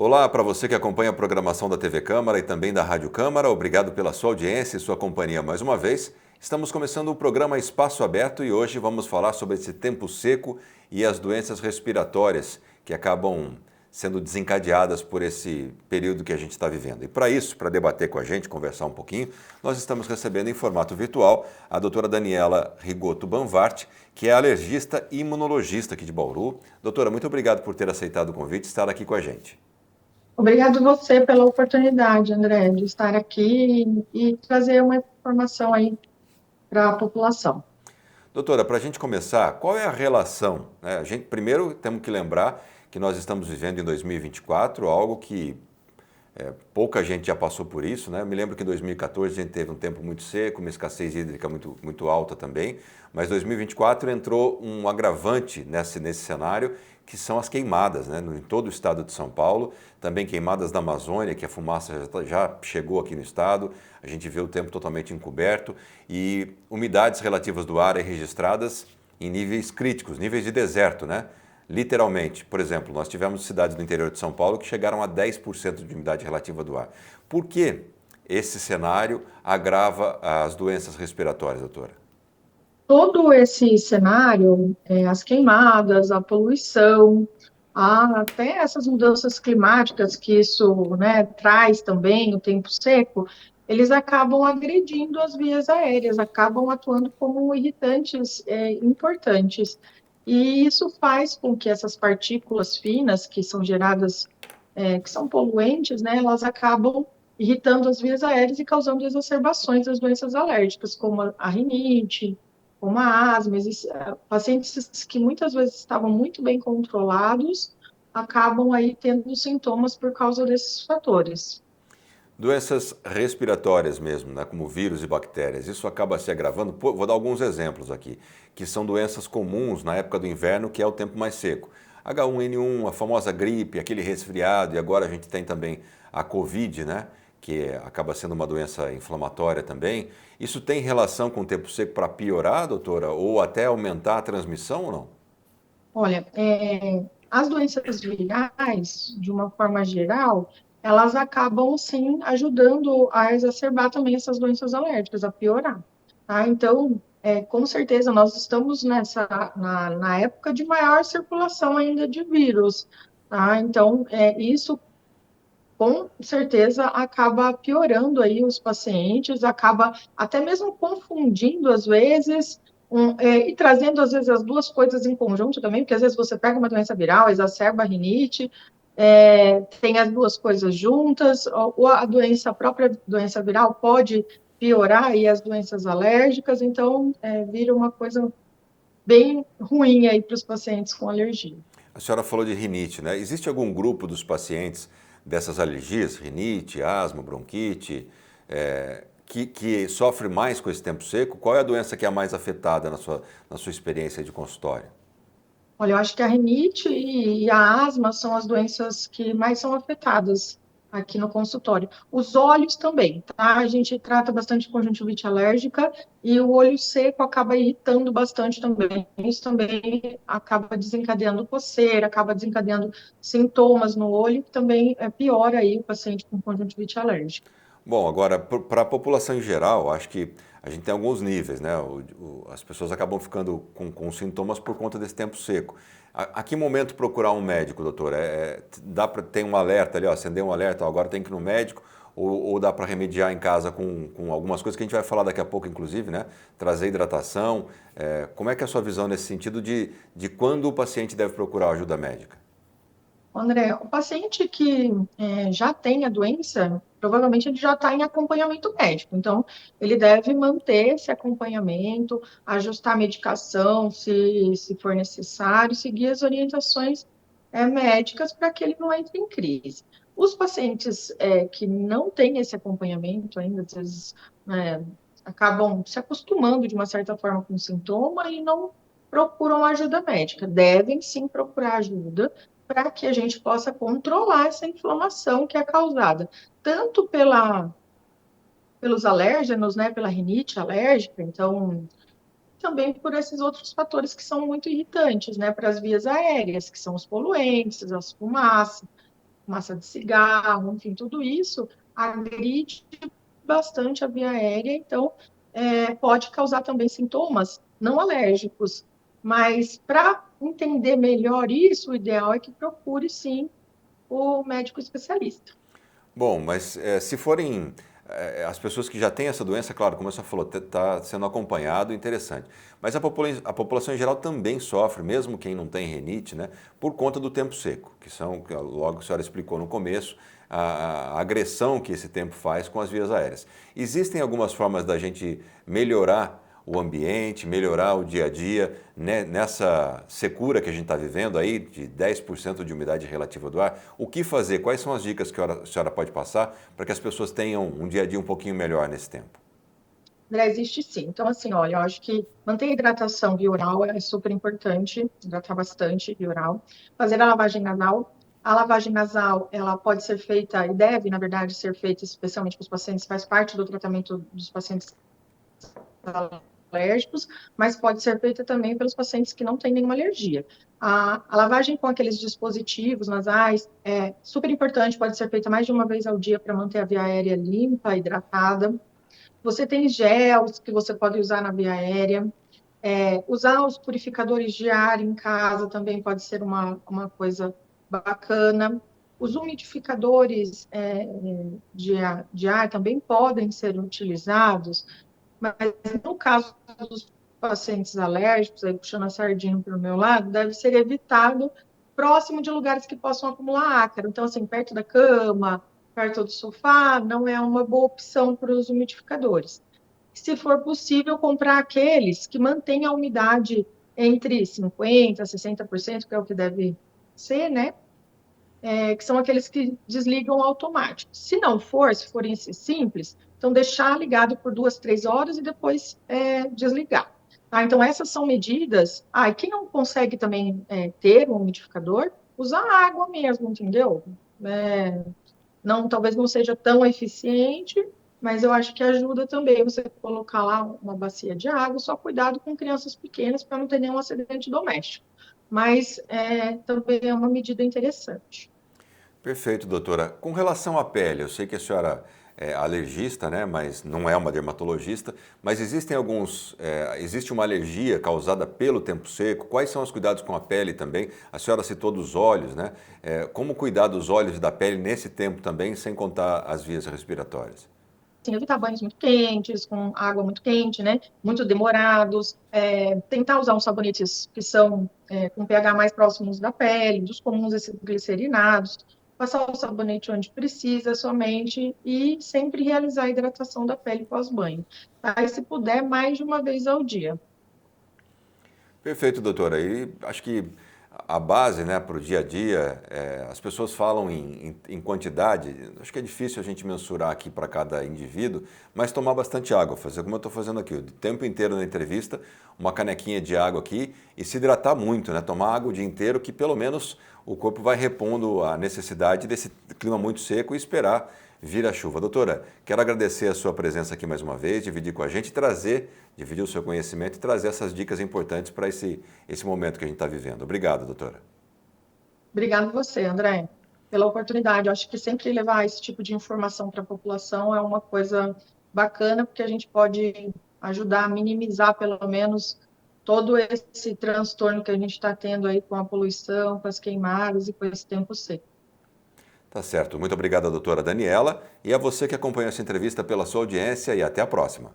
Olá para você que acompanha a programação da TV Câmara e também da Rádio Câmara. Obrigado pela sua audiência e sua companhia mais uma vez. Estamos começando o programa Espaço Aberto e hoje vamos falar sobre esse tempo seco e as doenças respiratórias que acabam sendo desencadeadas por esse período que a gente está vivendo. E para isso, para debater com a gente, conversar um pouquinho, nós estamos recebendo em formato virtual a doutora Daniela Rigoto Banvart, que é alergista e imunologista aqui de Bauru. Doutora, muito obrigado por ter aceitado o convite e estar aqui com a gente. Obrigado você pela oportunidade, André, de estar aqui e trazer uma informação aí para a população. Doutora, para a gente começar, qual é a relação, né? A gente, primeiro temos que lembrar que nós estamos vivendo em 2024, algo que pouca gente já passou por isso, né? Eu me lembro que em 2014 a gente teve um tempo muito seco, uma escassez hídrica muito alta também, mas 2024 entrou um agravante nesse cenário, que são as queimadas, né? Em todo o estado de São Paulo, também queimadas da Amazônia, que a fumaça já chegou aqui no estado, a gente vê o tempo totalmente encoberto e umidades relativas do ar registradas em níveis críticos, níveis de deserto, né? Literalmente, por exemplo, nós tivemos cidades do interior de São Paulo que chegaram a 10% de umidade relativa do ar. Por que esse cenário agrava as doenças respiratórias, doutora? Todo esse cenário, as queimadas, a poluição, até essas mudanças climáticas que isso, né, traz também, o tempo seco, eles acabam agredindo as vias aéreas, acabam atuando como irritantes, importantes. E isso faz com que essas partículas finas que são geradas, que são poluentes, né, elas acabam irritando as vias aéreas e causando exacerbações das doenças alérgicas, como a rinite, como a asma. Pacientes que muitas vezes estavam muito bem controlados acabam aí tendo sintomas por causa desses fatores. Doenças respiratórias mesmo, né, como vírus e bactérias, isso acaba se agravando. Pô, vou dar alguns exemplos aqui, que são doenças comuns na época do inverno, que é o tempo mais seco. H1N1, a famosa gripe, aquele resfriado, e agora a gente tem também a Covid, né, que acaba sendo uma doença inflamatória também. Isso tem relação com o tempo seco para piorar, doutora, ou até aumentar a transmissão ou não? Olha, as doenças virais, de uma forma geral, elas acabam, sim, ajudando a exacerbar também essas doenças alérgicas, a piorar, tá? Então, com certeza, nós estamos na época de maior circulação ainda de vírus, tá? Então, isso com certeza acaba piorando aí os pacientes, acaba até mesmo confundindo às vezes, e trazendo às vezes as duas coisas em conjunto também, porque às vezes você pega uma doença viral, exacerba a rinite, tem as duas coisas juntas, ou a própria doença viral pode piorar aí as doenças alérgicas, então vira uma coisa bem ruim aí para os pacientes com alergia. A senhora falou de rinite, né? Existe algum grupo dos pacientes dessas alergias, rinite, asma, bronquite, que sofre mais com esse tempo seco? Qual é a doença que é a mais afetada na sua experiência de consultório? Olha, eu acho que a rinite e a asma são as doenças que mais são afetadas aqui no consultório. Os olhos também, tá? A gente trata bastante conjuntivite alérgica e o olho seco acaba irritando bastante também. Isso também acaba desencadeando coceira, acaba desencadeando sintomas no olho, que também piora aí o paciente com conjuntivite alérgica. Bom, agora, para a população em geral, acho que a gente tem alguns níveis, né? As pessoas acabam ficando com sintomas por conta desse tempo seco. A que momento procurar um médico, doutor? Dá para ter um alerta ali, ó, acender um alerta, ó, agora tem que ir no médico, ou dá para remediar em casa com algumas coisas que a gente vai falar daqui a pouco, inclusive, né? Trazer hidratação. Como é que é a sua visão nesse sentido de quando o paciente deve procurar ajuda médica? André, o paciente que já tem a doença, provavelmente ele já está em acompanhamento médico. Então, ele deve manter esse acompanhamento, ajustar a medicação se for necessário, seguir as orientações médicas para que ele não entre em crise. Os pacientes que não têm esse acompanhamento ainda, às vezes, acabam se acostumando de uma certa forma com o sintoma e não procuram ajuda médica. Devem sim procurar ajuda para que a gente possa controlar essa inflamação que é causada tanto pelos alérgenos, né, pela rinite alérgica, então também por esses outros fatores que são muito irritantes, né, para as vias aéreas, que são os poluentes, as fumaças. massa de cigarro, enfim, tudo isso agride bastante a via aérea, então pode causar também sintomas não alérgicos. Mas para entender melhor isso, o ideal é que procure sim o médico especialista. Bom, mas se forem as pessoas que já têm essa doença, claro, como você falou, está sendo acompanhado, interessante. Mas a população em geral também sofre, mesmo quem não tem rinite, né, por conta do tempo seco, que logo a senhora explicou no começo, a agressão que esse tempo faz com as vias aéreas. Existem algumas formas da gente melhorar o ambiente, melhorar o dia a dia, né, nessa secura que a gente está vivendo aí, de 10% de umidade relativa do ar. O que fazer? Quais são as dicas que a senhora pode passar para que as pessoas tenham um dia a dia um pouquinho melhor nesse tempo? André, existe sim. Então, assim, olha, eu acho que manter a hidratação via oral é super importante, hidratar bastante via oral. Fazer a lavagem nasal. A lavagem nasal, ela pode ser feita, e deve, na verdade, ser feita especialmente para os pacientes, faz parte do tratamento dos pacientes alérgicos, mas pode ser feita também pelos pacientes que não têm nenhuma alergia. A lavagem com aqueles dispositivos nasais é super importante, pode ser feita mais de uma vez ao dia para manter a via aérea limpa, hidratada. Você tem gels que você pode usar na via aérea. Usar os purificadores de ar em casa também pode ser uma coisa bacana. Os umidificadores de ar também podem ser utilizados, mas no caso dos pacientes alérgicos, aí puxando a sardinha para o meu lado, deve ser evitado próximo de lugares que possam acumular ácaro. Então, assim, perto da cama, perto do sofá, não é uma boa opção para os umidificadores. Se for possível, comprar aqueles que mantêm a umidade entre 50% a 60%, que é o que deve ser, né? Que são aqueles que desligam automático. Se não for, se forem esses simples, então deixar ligado por 2, 3 horas e depois desligar. Tá? Então, essas são medidas. E quem não consegue também ter um umidificador, usa água mesmo, entendeu? Não, talvez não seja tão eficiente, mas eu acho que ajuda também você colocar lá uma bacia de água, só cuidado com crianças pequenas para não ter nenhum acidente doméstico. Mas também é uma medida interessante. Perfeito, doutora. Com relação à pele, eu sei que a senhora é alergista, né, mas não é uma dermatologista, mas existe uma alergia causada pelo tempo seco? Quais são os cuidados com a pele também? A senhora citou dos olhos, né? Como cuidar dos olhos e da pele nesse tempo também, sem contar as vias respiratórias? Assim, evitar banhos muito quentes, com água muito quente, né? Muito demorados. Tentar usar uns sabonetes que são com pH mais próximos da pele, dos comuns esses glicerinados. Passar o sabonete onde precisa somente e sempre realizar a hidratação da pele pós-banho. Tá? E se puder, mais de uma vez ao dia. Perfeito, doutora. E acho que a base, né, para o dia a dia, as pessoas falam em quantidade, acho que é difícil a gente mensurar aqui para cada indivíduo, mas tomar bastante água, fazer como eu estou fazendo aqui, o tempo inteiro na entrevista, uma canequinha de água aqui e se hidratar muito, né, tomar água o dia inteiro, que pelo menos o corpo vai repondo a necessidade desse clima muito seco e esperar vir a chuva. Doutora, quero agradecer a sua presença aqui mais uma vez, dividir com a gente, dividir o seu conhecimento e trazer essas dicas importantes para esse momento que a gente está vivendo. Obrigado, doutora. Obrigada a você, André, pela oportunidade. Eu acho que sempre levar esse tipo de informação para a população é uma coisa bacana, porque a gente pode ajudar a minimizar, pelo menos, todo esse transtorno que a gente está tendo aí com a poluição, com as queimadas e com esse tempo seco. Tá certo. Muito obrigado, doutora Daniela, e a você que acompanhou essa entrevista pela sua audiência e até a próxima.